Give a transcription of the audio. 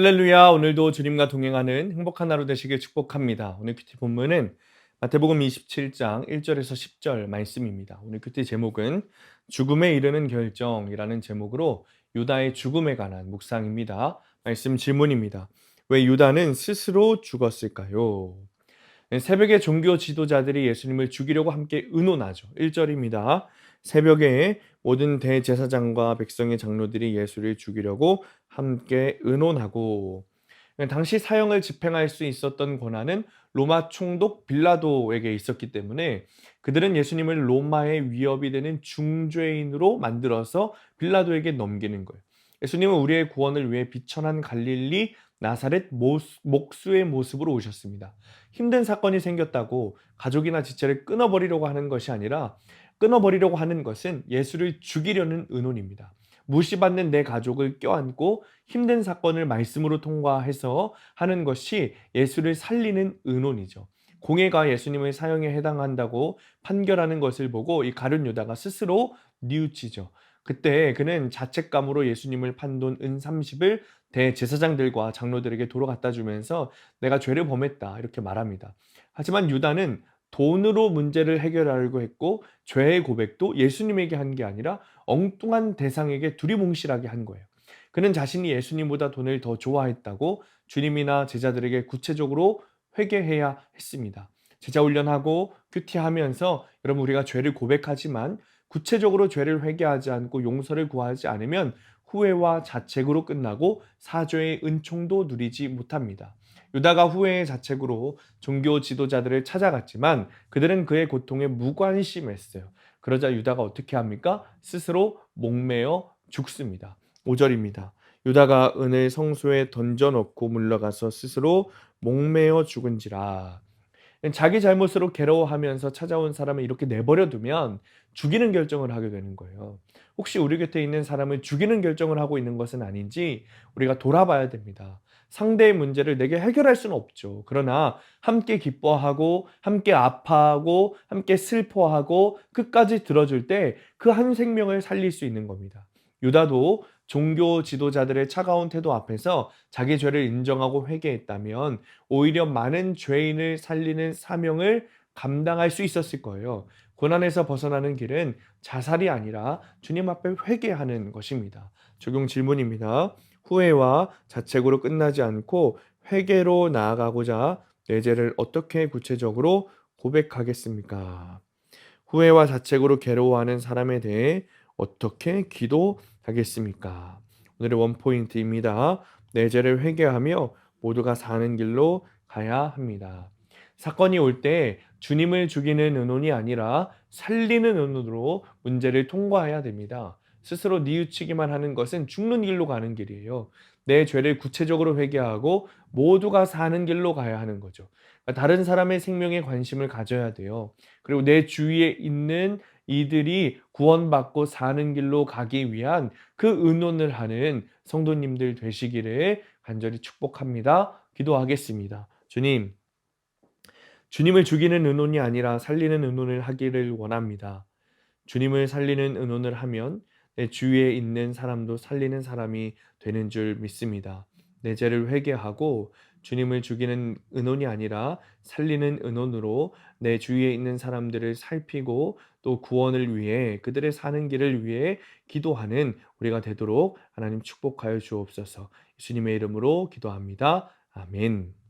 할렐루야. 오늘도 주님과 동행하는 행복한 하루 되시길 축복합니다. 오늘 큐티 본문은 마태복음 27장 1절에서 10절 말씀입니다. 오늘 큐티 제목은 죽음에 이르는 결정이라는 제목으로 유다의 죽음에 관한 묵상입니다. 말씀 질문입니다. 왜 유다는 스스로 죽었을까요? 새벽에 종교 지도자들이 예수님을 죽이려고 함께 의논하죠. 1절입니다. 새벽에 모든 대제사장과 백성의 장로들이 예수를 죽이려고 함께 의논하고, 당시 사형을 집행할 수 있었던 권한은 로마 총독 빌라도에게 있었기 때문에 그들은 예수님을 로마의 위협이 되는 중죄인으로 만들어서 빌라도에게 넘기는 거예요. 예수님은 우리의 구원을 위해 비천한 갈릴리 나사렛 목수의 모습으로 오셨습니다. 힘든 사건이 생겼다고 가족이나 지체를 끊어버리려고 하는 것이 아니라, 끊어버리려고 하는 것은 예수를 죽이려는 의논입니다. 무시받는 내 가족을 껴안고 힘든 사건을 말씀으로 통과해서 하는 것이 예수를 살리는 의논이죠. 공회가 예수님의 사형에 해당한다고 판결하는 것을 보고 이 가룟 유다가 스스로 뉘우치죠. 그때 그는 자책감으로 예수님을 판돈 은 30을 대제사장들과 장로들에게 도로 갖다 주면서 내가 죄를 범했다 이렇게 말합니다. 하지만 유다는 돈으로 문제를 해결하려고 했고, 죄의 고백도 예수님에게 한 게 아니라 엉뚱한 대상에게 두리뭉실하게 한 거예요. 그는 자신이 예수님보다 돈을 더 좋아했다고 주님이나 제자들에게 구체적으로 회개해야 했습니다. 제자 훈련하고 큐티하면서 여러분, 우리가 죄를 고백하지만 구체적으로 죄를 회개하지 않고 용서를 구하지 않으면 후회와 자책으로 끝나고 사죄의 은총도 누리지 못합니다. 유다가 후회의 자책으로 종교 지도자들을 찾아갔지만 그들은 그의 고통에 무관심했어요. 그러자 유다가 어떻게 합니까? 스스로 목매어 죽습니다. 5절입니다. 유다가 은을 성소에 던져놓고 물러가서 스스로 목매어 죽은지라. 자기 잘못으로 괴로워하면서 찾아온 사람을 이렇게 내버려 두면 죽이는 결정을 하게 되는 거예요. 혹시 우리 곁에 있는 사람을 죽이는 결정을 하고 있는 것은 아닌지 우리가 돌아봐야 됩니다. 상대의 문제를 내게 해결할 수는 없죠. 그러나 함께 기뻐하고 함께 아파하고 함께 슬퍼하고 끝까지 들어줄 때 그 한 생명을 살릴 수 있는 겁니다. 유다도 종교 지도자들의 차가운 태도 앞에서 자기 죄를 인정하고 회개했다면 오히려 많은 죄인을 살리는 사명을 감당할 수 있었을 거예요. 고난에서 벗어나는 길은 자살이 아니라 주님 앞에 회개하는 것입니다. 적용 질문입니다. 후회와 자책으로 끝나지 않고 회개로 나아가고자 내 죄를 어떻게 구체적으로 고백하겠습니까? 후회와 자책으로 괴로워하는 사람에 대해 어떻게 기도하겠습니까? 오늘의 원포인트입니다. 내 죄를 회개하며 모두가 사는 길로 가야 합니다. 사건이 올 때 주님을 죽이는 의논이 아니라 살리는 의논으로 문제를 통과해야 됩니다. 스스로 뉘우치기만 하는 것은 죽는 길로 가는 길이에요. 내 죄를 구체적으로 회개하고 모두가 사는 길로 가야 하는 거죠. 다른 사람의 생명에 관심을 가져야 돼요. 그리고 내 주위에 있는 이들이 구원받고 사는 길로 가기 위한 그 의논을 하는 성도님들 되시기를 간절히 축복합니다. 기도하겠습니다. 주님, 주님을 죽이는 의논이 아니라 살리는 의논을 하기를 원합니다. 주님을 살리는 의논을 하면 내 주위에 있는 사람도 살리는 사람이 되는 줄 믿습니다. 내 죄를 회개하고 주님을 죽이는 의논이 아니라 살리는 의논으로 내 주위에 있는 사람들을 살피고 또 구원을 위해 그들의 사는 길을 위해 기도하는 우리가 되도록 하나님 축복하여 주옵소서. 예수님의 이름으로 기도합니다. 아멘.